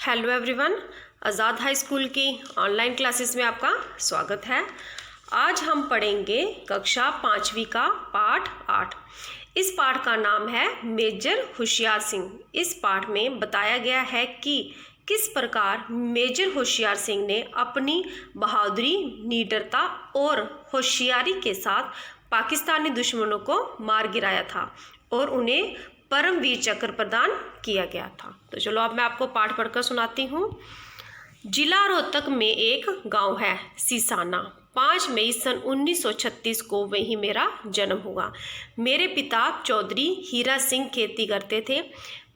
Hello everyone, आज़ाद high school की online classes में आपका स्वागत है। आज हम पढ़ेंगे कक्षा 5वीं का पाठ 8। इस पाठ का नाम है मेजर होशियार सिंह। इस पाठ में बताया गया है कि किस प्रकार मेजर होशियार सिंह ने अपनी बहादुरी, निडरता और होशियारी के साथ पाकिस्तानी दुश्मनों को मार गिराया था और उन्हें परमवीर चक्र प्रदान किया गया था। तो चलो अब मैं आपको पाठ पढ़कर सुनाती हूँ। जिला रोहतक में एक गांव है सीसाना। 5 मई सन 1936 को वहीं मेरा जन्म हुआ। मेरे पिता चौधरी हीरा सिंह खेती करते थे।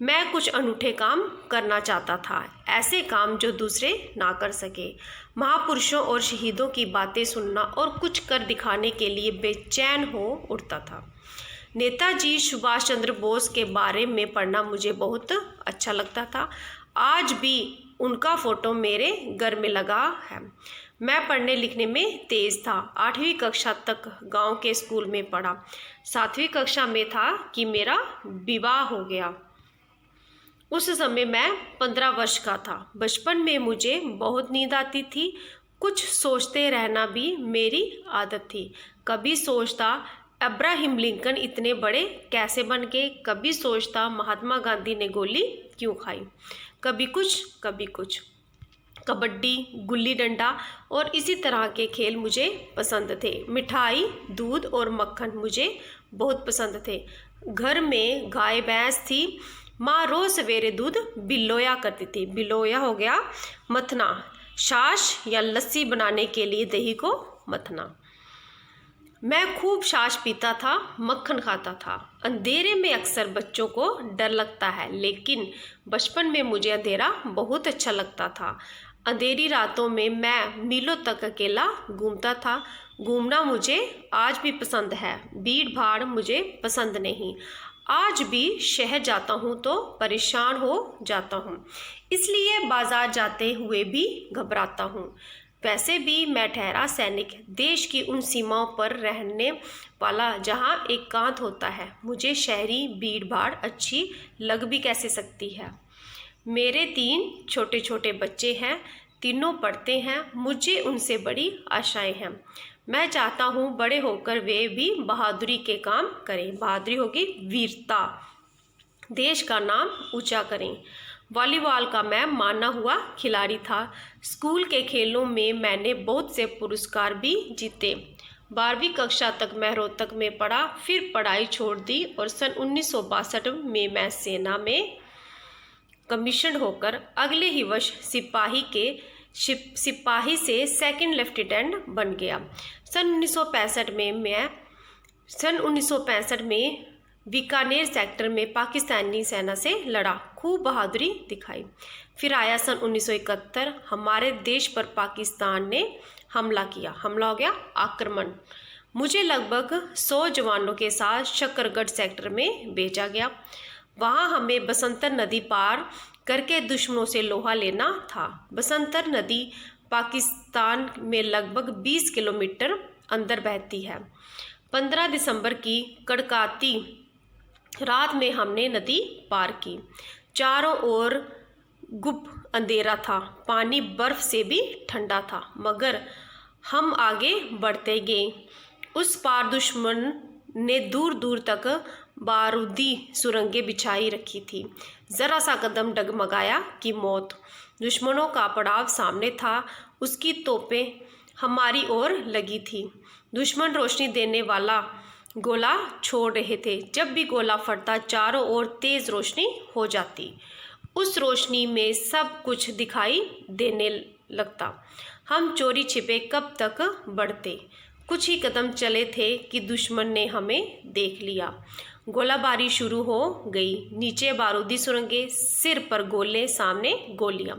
मैं कुछ अनूठे काम करना चाहता था, ऐसे काम जो दूसरे ना कर सके। महापुरुषों और शहीदों की बातें सुनना और कुछ कर दिखाने के लिए बेचैन हो उठता था। नेताजी सुभाष चंद्र बोस के बारे में पढ़ना मुझे बहुत अच्छा लगता था। आज भी उनका फ़ोटो मेरे घर में लगा है। मैं पढ़ने लिखने में तेज़ था। 8वीं कक्षा तक गांव के स्कूल में पढ़ा। 7वीं कक्षा में था कि मेरा विवाह हो गया। उस समय मैं 15 वर्ष का था। बचपन में मुझे बहुत नींद आती थी। कुछ सोचते रहना भी मेरी आदत थी। कभी सोचता अब्राहम लिंकन इतने बड़े कैसे बन गए, कभी सोचता महात्मा गांधी ने गोली क्यों खाई। कभी कुछ कबड्डी, गुल्ली डंडा और इसी तरह के खेल मुझे पसंद थे। मिठाई, दूध और मक्खन मुझे बहुत पसंद थे। घर में गाय भैंस थी। माँ रोज सवेरे दूध बिलोया करती थी। बिलोया हो गया मथना, छाछ या लस्सी बनाने के लिए दही को मथना। मैं खूब छाछ पीता था, मक्खन खाता था। अंधेरे में अक्सर बच्चों को डर लगता है, लेकिन बचपन में मुझे अंधेरा बहुत अच्छा लगता था। अंधेरी रातों में मैं मीलों तक अकेला घूमता था। घूमना मुझे आज भी पसंद है। भीड़ भाड़ मुझे पसंद नहीं। आज भी शहर जाता हूँ तो परेशान हो जाता हूँ, इसलिए बाजार जाते हुए भी घबराता हूँ। वैसे भी मैं ठहरा सैनिक, देश की उन सीमाओं पर रहने वाला जहाँ एकांत होता है। मुझे शहरी भीड़ भाड़ अच्छी लग भी कैसे सकती है। मेरे 3 छोटे छोटे बच्चे हैं, तीनों पढ़ते हैं। मुझे उनसे बड़ी आशाएं हैं। मैं चाहता हूँ बड़े होकर वे भी बहादुरी के काम करें। बहादुरी होगी वीरता, देश का नाम ऊंचा करें। वॉलीबॉल का मैं माना हुआ खिलाड़ी था। स्कूल के खेलों में मैंने बहुत से पुरस्कार भी जीते। 12वीं कक्षा तक मैं रोहतक में पढ़ा, फिर पढ़ाई छोड़ दी और सन 1962 में मैं सेना में कमीशन होकर अगले ही वर्ष सिपाही से सेकंड लेफ्टिनेंट बन गया। सन 1965 में बीकानेर सेक्टर में पाकिस्तानी सेना से लड़ा, खूब बहादुरी दिखाई। फिर आया सन 1971, हमारे देश पर पाकिस्तान ने हमला किया। हमला हो गया आक्रमण। मुझे लगभग 100 जवानों के साथ शकरगढ़ सेक्टर में भेजा गया। वहाँ हमें बसंतर नदी पार करके दुश्मनों से लोहा लेना था। बसंतर नदी पाकिस्तान में लगभग 20 किलोमीटर अंदर बहती है। 15 दिसंबर की कड़काती रात में हमने नदी पार की। चारों ओर गुप अंधेरा था। पानी बर्फ से भी ठंडा था, मगर हम आगे बढ़ते गए। उस पार दुश्मन ने दूर दूर तक बारूदी सुरंगें बिछाई रखी थी। जरा सा कदम डगमगाया कि मौत। दुश्मनों का पड़ाव सामने था। उसकी तोपें हमारी ओर लगी थी। दुश्मन रोशनी देने वाला गोला छोड़ रहे थे। जब भी गोला फटता चारों ओर तेज रोशनी हो जाती। उस रोशनी में सब कुछ दिखाई देने लगता। हम चोरी छिपे कब तक बढ़ते। कुछ ही कदम चले थे कि दुश्मन ने हमें देख लिया। गोलाबारी शुरू हो गई। नीचे बारूदी सुरंगें, सिर पर गोले, सामने गोलियां।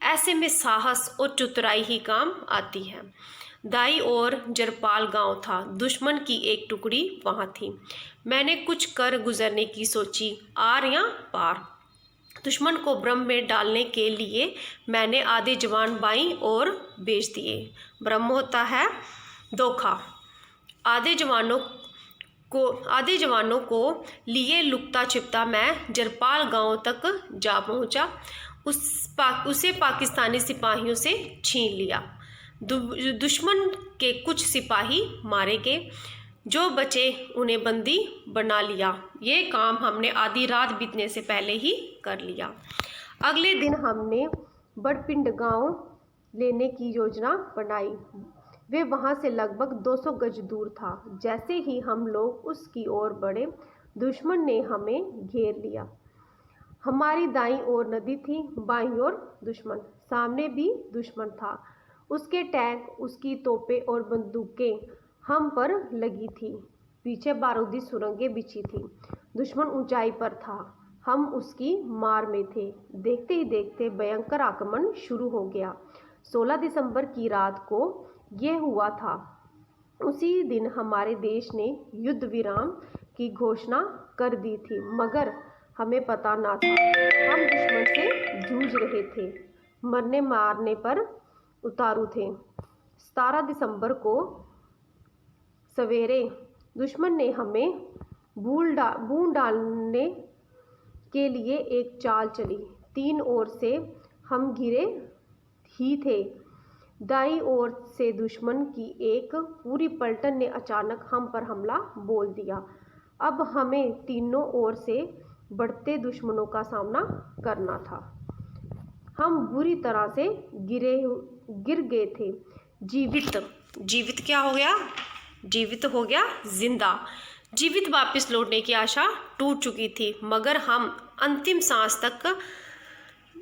ऐसे में साहस और चतुराई ही काम आती है। दाई और जरपाल गांव था। दुश्मन की एक टुकड़ी वहां थी। मैंने कुछ कर गुजरने की सोची, आर या पार। दुश्मन को भ्रम में डालने के लिए मैंने आधे जवान बाईं ओर भेज दिए। भ्रम होता है धोखा। आधे जवानों को लिए लुकता छिपता मैं जरपाल गांव तक जा पहुंचा। उसे पाकिस्तानी सिपाहियों से छीन लिया। दुश्मन के कुछ सिपाही मारे गए, जो बचे उन्हें बंदी बना लिया। ये काम हमने आधी रात बीतने से पहले ही कर लिया। अगले दिन हमने बड़पिंड गांव लेने की योजना बनाई। वे वहां से लगभग 200 गज दूर था। जैसे ही हम लोग उसकी ओर बढ़े, दुश्मन ने हमें घेर लिया। हमारी दाईं ओर नदी थी, बाईं ओर दुश्मन, सामने भी दुश्मन था। उसके टैंक, उसकी तोपें और बंदूकें हम पर लगी थी। पीछे बारूदी सुरंगें बिछी थी। दुश्मन ऊंचाई पर था, हम उसकी मार में थे। देखते ही देखते भयंकर आक्रमण शुरू हो गया। 16 दिसंबर की रात को यह हुआ था। उसी दिन हमारे देश ने युद्ध विराम की घोषणा कर दी थी, मगर हमें पता ना था। हम दुश्मन से जूझ रहे थे, मरने मारने पर उतारू थे। 17 दिसंबर को सवेरे दुश्मन ने हमें बूंद डालने के लिए एक चाल चली। 3 ओर से हम घिरे ही थे। दाईं ओर से दुश्मन की एक पूरी पलटन ने अचानक हम पर हमला बोल दिया। अब हमें तीनों ओर से बढ़ते दुश्मनों का सामना करना था। हम बुरी तरह से गिर गए थे। जीवित क्या हो गया? जीवित हो गया जिंदा। जीवित वापस लौटने की आशा टूट चुकी थी, मगर हम अंतिम सांस तक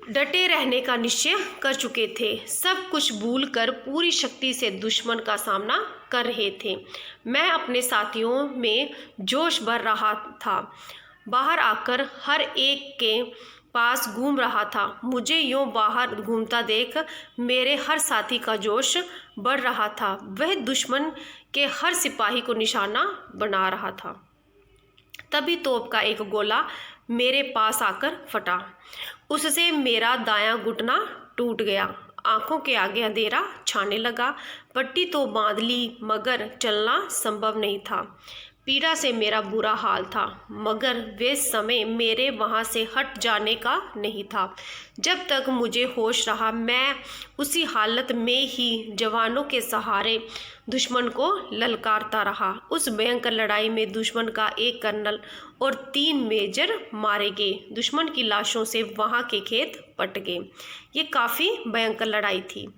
डटे रहने का निश्चय कर चुके थे। सब कुछ भूलकर पूरी शक्ति से दुश्मन का सामना कर रहे थे। मैं अपने साथियों में जोश भर रहा था। बाहर आकर हर एक के पास घूम रहा था। मुझे यूं बाहर घूमता देख मेरे हर साथी का जोश बढ़ रहा था। वह दुश्मन के हर सिपाही को निशाना बना रहा था। तभी तोप का एक गोला मेरे पास आकर फटा। उससे मेरा दायां घुटना टूट गया। आंखों के आगे अंधेरा छाने लगा। पट्टी तो बांध ली, मगर चलना संभव नहीं था। पीड़ा से मेरा बुरा हाल था, मगर वे समय मेरे वहाँ से हट जाने का नहीं था। जब तक मुझे होश रहा, मैं उसी हालत में ही जवानों के सहारे दुश्मन को ललकारता रहा। उस भयंकर लड़ाई में दुश्मन का एक कर्नल और 3 मेजर मारे गए। दुश्मन की लाशों से वहाँ के खेत पट गए। ये काफ़ी भयंकर लड़ाई थी।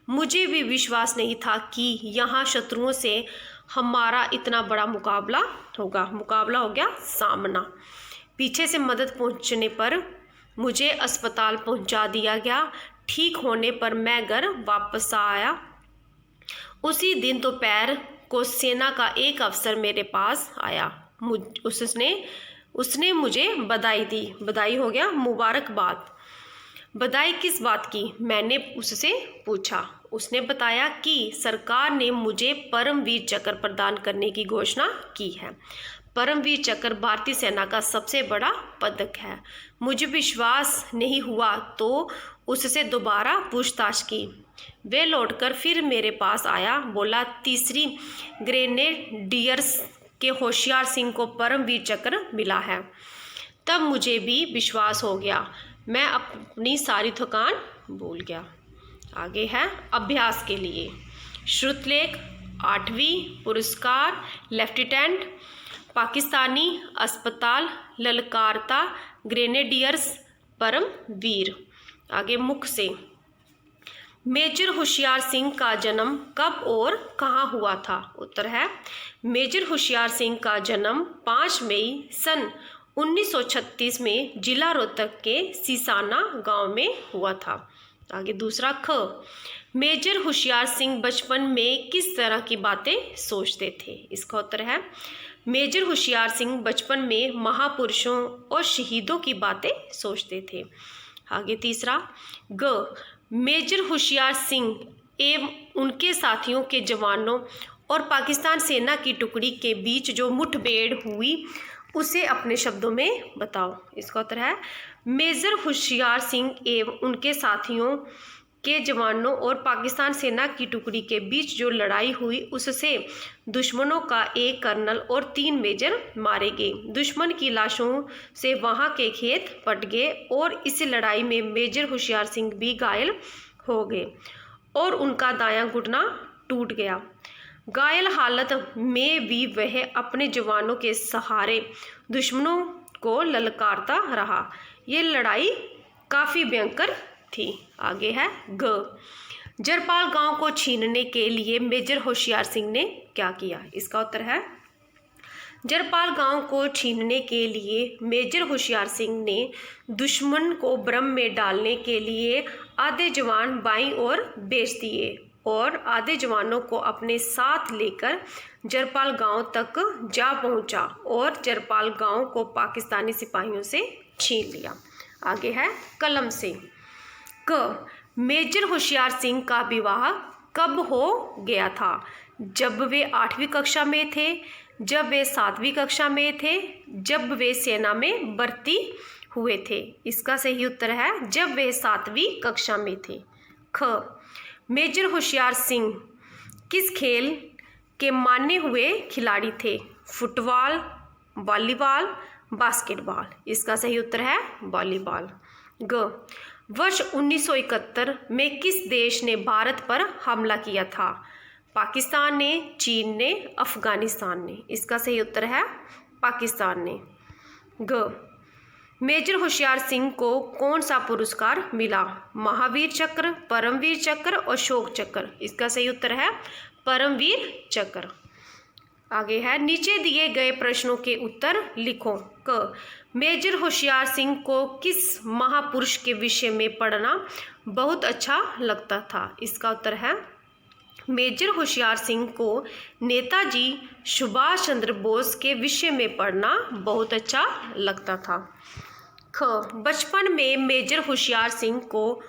मुझे भी विश्वास नहीं था कि यहाँ शत्रुओं से हमारा इतना बड़ा मुकाबला हो गया सामना। पीछे से मदद पहुंचने पर मुझे अस्पताल पहुंचा दिया गया। ठीक होने पर मैं घर वापस आया। उसी दिन दोपहर को सेना का एक अफसर मेरे पास आया। उसने मुझे बधाई दी। बधाई हो गया मुबारकबाद। बधाई किस बात की? मैंने उससे पूछा। उसने बताया कि सरकार ने मुझे परमवीर चक्र प्रदान करने की घोषणा की है। परमवीर चक्र भारतीय सेना का सबसे बड़ा पदक है। मुझे विश्वास नहीं हुआ तो उससे दोबारा पूछताछ की। वे लौटकर फिर मेरे पास आया। बोला, 3री ग्रेनेडियर्स के होशियार सिंह को परमवीर चक्र मिला है। तब मुझे भी विश्वास हो गया। मैं अपनी सारी थकान भूल गया। आगे है अभ्यास के लिए श्रुतलेख। 8वीं पुरस्कार लेफ्टिनेंट, पाकिस्तानी अस्पताल ललकारता ग्रेनेडियर्स परमवीर। आगे मुख से। मेजर होशियार सिंह का जन्म कब और कहाँ हुआ था? उत्तर है मेजर होशियार सिंह का जन्म 5 मई सन 1936 में जिला रोहतक के सीसाना गांव में हुआ था। आगे दूसरा ख। मेजर होशियार सिंह बचपन में किस तरह की बातें सोचते थे? इसका उत्तर है मेजर होशियार सिंह बचपन में महापुरुषों और शहीदों की बातें सोचते थे। आगे तीसरा ग। मेजर होशियार सिंह एवं उनके साथियों के जवानों और पाकिस्तान सेना की टुकड़ी के बीच जो मुठभेड़ हुई उसे अपने शब्दों में बताओ। इसका उत्तर है मेजर होशियार सिंह एवं उनके साथियों के जवानों और पाकिस्तान सेना की टुकड़ी के बीच जो लड़ाई हुई उससे दुश्मनों का एक कर्नल और 3 मेजर मारे गए। दुश्मन की लाशों से वहां के खेत पट गए और इस लड़ाई में मेजर होशियार सिंह भी घायल हो गए और उनका दायां घुटना टूट गया। घायल हालत में भी वह अपने जवानों के सहारे दुश्मनों को ललकारता रहा। ये लड़ाई काफ़ी भयंकर थी। आगे है ग। जरपाल गांव को छीनने के लिए मेजर होशियार सिंह ने क्या किया? इसका उत्तर है जरपाल गांव को छीनने के लिए मेजर होशियार सिंह ने दुश्मन को भ्रम में डालने के लिए आधे जवान बाईं ओर भेज दिए और आधे जवानों को अपने साथ लेकर जरपाल गांव तक जा पहुंचा और जरपाल गांव को पाकिस्तानी सिपाहियों से छीन लिया। आगे है कलम से। क। मेजर होशियार सिंह का विवाह कब हो गया था? जब वे 8वीं कक्षा में थे, जब वे 7वीं कक्षा में थे, जब वे सेना में भर्ती हुए थे। इसका सही उत्तर है जब वे 7वीं कक्षा में थे। ख। मेजर होशियार सिंह किस खेल के माने हुए खिलाड़ी थे? Football, volleyball, basketball. इसका सही उत्तर है वॉलीबॉल। ग। वर्ष 1971 में किस देश ने भारत पर हमला किया था? पाकिस्तान ने, चीन ने, अफगानिस्तान ने। इसका सही उत्तर है पाकिस्तान ने। ग। मेजर होशियार सिंह को कौन सा पुरस्कार मिला? महावीर चक्र, परमवीर चक्र, अशोक चक्र। इसका सही उत्तर है परमवीर चक्र। आगे है नीचे दिए गए प्रश्नों के उत्तर लिखो। क। मेजर होशियार सिंह को किस महापुरुष के विषय में पढ़ना बहुत अच्छा लगता था? इसका उत्तर है मेजर होशियार सिंह को नेताजी सुभाष चंद्र बोस के विषय में पढ़ना बहुत अच्छा लगता था। ख। बचपन में मेजर होशियार सिंह को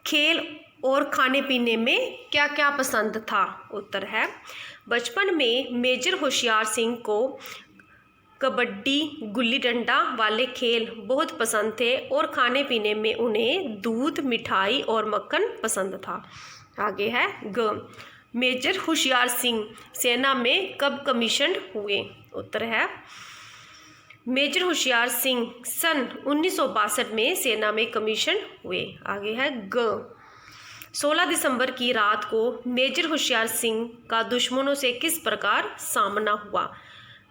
खेल और खाने पीने में क्या क्या पसंद था? उत्तर है बचपन में मेजर होशियार सिंह को कबड्डी, गुल्ली डंडा वाले खेल बहुत पसंद थे और खाने पीने में उन्हें दूध, मिठाई और मक्खन पसंद था। आगे है ग। मेजर होशियार सिंह सेना में कब कमीशन हुए? उत्तर है मेजर होशियार सिंह सन 1962 में सेना में कमीशन हुए। आगे है ग। 16 दिसंबर की रात को मेजर होशियार सिंह का दुश्मनों से किस प्रकार सामना हुआ?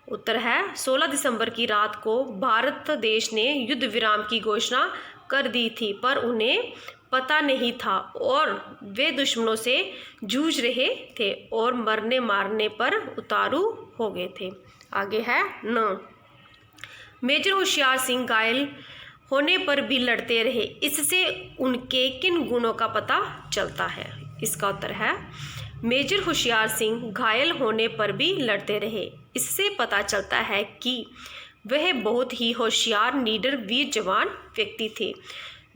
उत्तर है 16 दिसंबर की रात को भारत देश ने युद्ध विराम की घोषणा कर दी थी पर उन्हें पता नहीं था और वे दुश्मनों से जूझ रहे थे और मरने मारने पर उतारू हो गए थे। आगे है न। मेजर होशियार सिंह घायल होने पर भी लड़ते रहे, इससे उनके किन गुणों का पता चलता है? इसका उत्तर है मेजर होशियार सिंह घायल होने पर भी लड़ते रहे, इससे पता चलता है कि वह बहुत ही होशियार, निडर, वीर जवान व्यक्ति थे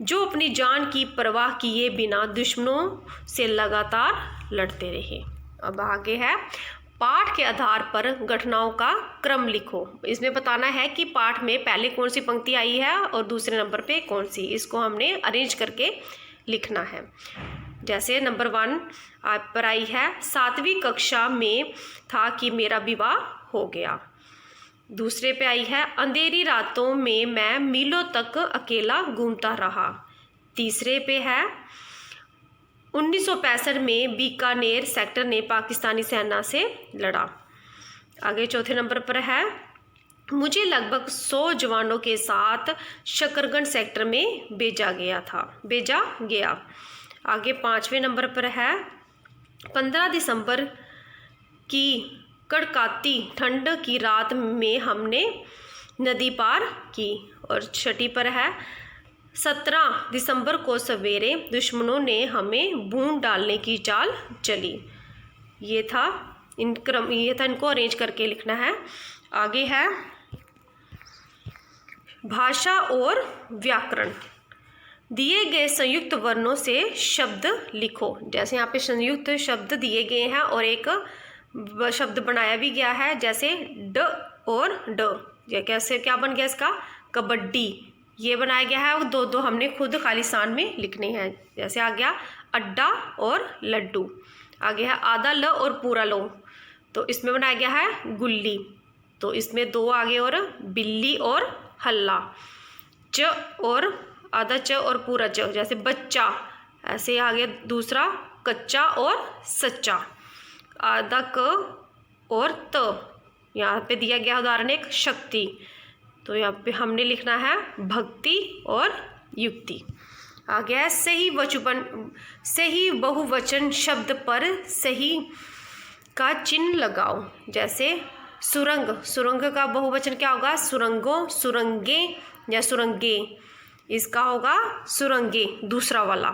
जो अपनी जान की परवाह किए बिना दुश्मनों से लगातार लड़ते रहे। अब आगे है पाठ के आधार पर घटनाओं का क्रम लिखो। इसमें बताना है कि पाठ में पहले कौन सी पंक्ति आई है और दूसरे नंबर पे कौन सी, इसको हमने अरेंज करके लिखना है। जैसे नंबर 1 आप पर आई है 7वीं कक्षा में था कि मेरा विवाह हो गया। दूसरे पे आई है अंधेरी रातों में मैं मीलों तक अकेला घूमता रहा। तीसरे पे है 1965 में बीकानेर सेक्टर ने पाकिस्तानी सेना से लड़ा। आगे चौथे नंबर पर है मुझे लगभग 100 जवानों के साथ शकरगंज सेक्टर में भेजा गया। आगे 5वें नंबर पर है 15 दिसंबर की कड़काती ठंड की रात में हमने नदी पार की। और 6ठी पर है 17 दिसंबर को सवेरे दुश्मनों ने हमें भून डालने की चाल चली। ये था इनको अरेंज करके लिखना है। आगे है भाषा और व्याकरण। दिए गए संयुक्त वर्णों से शब्द लिखो। जैसे यहाँ पे संयुक्त शब्द दिए गए हैं और एक शब्द बनाया भी गया है, जैसे ड और ड। ये कैसे क्या बन गया इसका? कबड्डी, ये बनाया गया है और दो दो हमने खुद खाली स्थान में लिखने हैं। जैसे आ गया अड्डा और लड्डू, आ गया है आधा ल और पूरा लो, तो इसमें बनाया गया है गुल्ली, तो इसमें दो आगे और बिल्ली और हल्ला, च और आधा च और पूरा च, जैसे बच्चा, ऐसे आ गया दूसरा कच्चा और सच्चा, आधा क और त, यहाँ पे दिया गया उदाहरण एक शक्ति, तो यहाँ पे हमने लिखना है भक्ति और युक्ति। आ गया है सही बहुवचन शब्द पर सही का चिन्ह लगाओ। जैसे सुरंग, सुरंग का बहुवचन क्या होगा? सुरंगों, सुरंगे या सुरंगे, इसका होगा सुरंगे दूसरा वाला।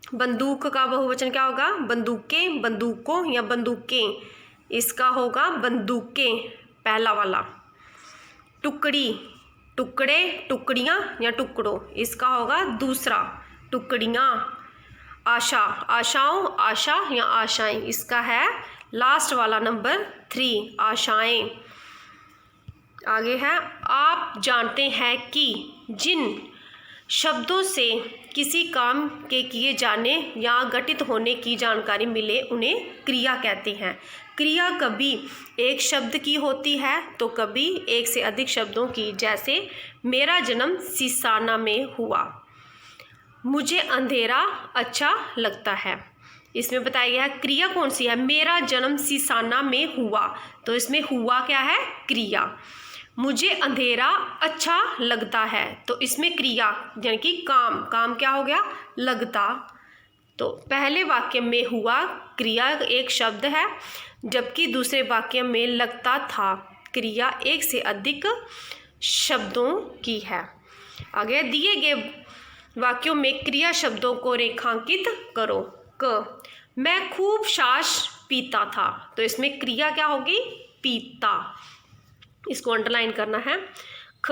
बंदूक का बहुवचन क्या होगा? बंदूकें, बंदूकों या बंदूकें, इसका होगा बंदूकें पहला वाला। टुकड़ी, टुकड़े, टुकड़ियाँ या टुकड़ों, इसका होगा दूसरा टुकड़ियाँ। आशा, आशाओं, आशा या आशाएं, इसका है लास्ट वाला नंबर 3 आशाएं। आगे है आप जानते हैं कि जिन शब्दों से किसी काम के किए जाने या घटित होने की जानकारी मिले उन्हें क्रिया कहते हैं। क्रिया कभी एक शब्द की होती है तो कभी एक से अधिक शब्दों की। जैसे मेरा जन्म सीसाना में हुआ, मुझे अंधेरा अच्छा लगता है, इसमें बताया गया है क्रिया कौन सी है? मेरा जन्म सीसाना में हुआ, तो इसमें हुआ क्या है? क्रिया। मुझे अंधेरा अच्छा लगता है, तो इसमें क्रिया यानी कि काम, काम क्या हो गया? लगता। तो पहले वाक्य में हुआ क्रिया एक शब्द है, जबकि दूसरे वाक्य में लगता था क्रिया एक से अधिक शब्दों की है। आगे दिए गए वाक्यों में क्रिया शब्दों को रेखांकित करो। क, मैं खूब छाछ पीता था, तो इसमें क्रिया क्या होगी? पीता, इसको अंडरलाइन करना है। ख,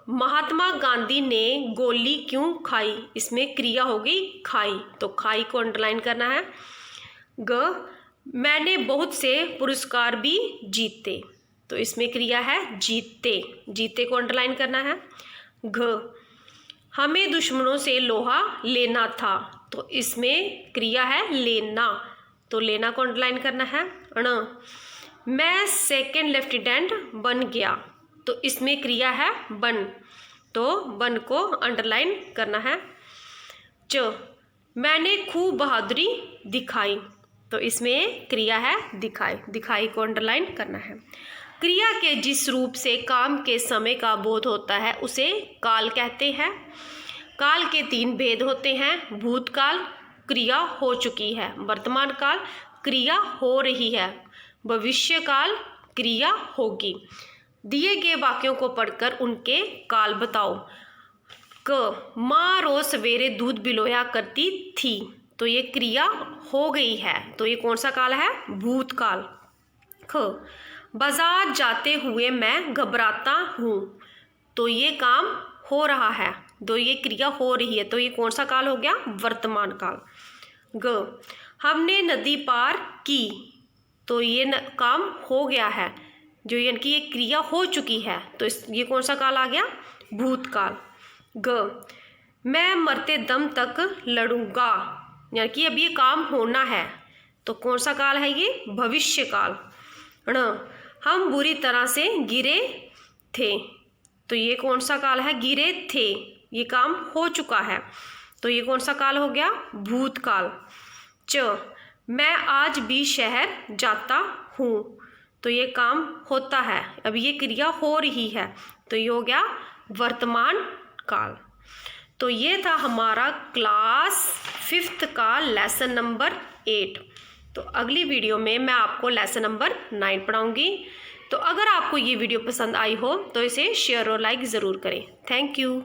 महात्मा गांधी ने गोली क्यों खाई, इसमें क्रिया होगी खाई, तो खाई को अंडरलाइन करना है। ग, मैंने बहुत से पुरस्कार भी जीते, तो इसमें क्रिया है जीते, जीते को अंडरलाइन करना है। घ, हमें दुश्मनों से लोहा लेना था, तो इसमें क्रिया है लेना, तो लेना को अंडरलाइन करना है। ण, मैं सेकंड लेफ्टिनेंट बन गया, तो इसमें क्रिया है बन, तो बन को अंडरलाइन करना है। च, मैंने खूब बहादुरी दिखाई, तो इसमें क्रिया है दिखाई, दिखाई को अंडरलाइन करना है। क्रिया के जिस रूप से काम के समय का बोध होता है उसे काल कहते हैं। काल के 3 भेद होते हैं। भूतकाल, क्रिया हो चुकी है। वर्तमान काल, क्रिया हो रही है। भविष्य काल, क्रिया होगी। दिए गए वाक्यों को पढ़कर उनके काल बताओ। क, माँ रोज सवेरे दूध बिलोया करती थी, तो ये क्रिया हो गई है, तो ये कौन सा काल है? भूतकाल। ख, बाजार जाते हुए मैं घबराता हूँ, तो ये काम हो रहा है, तो ये क्रिया हो रही है, तो ये कौन सा काल हो गया? वर्तमान काल। ग, हमने नदी पार की, तो ये काम हो गया है, जो यानी कि ये क्रिया हो चुकी है, तो ये कौन सा काल आ गया? भूतकाल। ग, मैं मरते दम तक लड़ूंगा, यानी कि अब ये काम होना है, तो कौन सा काल है ये? भविष्य काल। ण, हम बुरी तरह से गिरे थे, तो ये कौन सा काल है? गिरे थे, ये काम हो चुका है, तो ये कौन सा काल हो गया? भूतकाल। च, मैं आज भी शहर जाता हूँ, तो ये काम होता है, अब ये क्रिया हो रही है, तो ये हो गया वर्तमान काल। तो ये था हमारा क्लास 5th का लेसन नंबर 8। तो अगली वीडियो में मैं आपको लेसन नंबर 9 पढ़ाऊँगी। तो अगर आपको ये वीडियो पसंद आई हो तो इसे शेयर और लाइक ज़रूर करें। Thank you.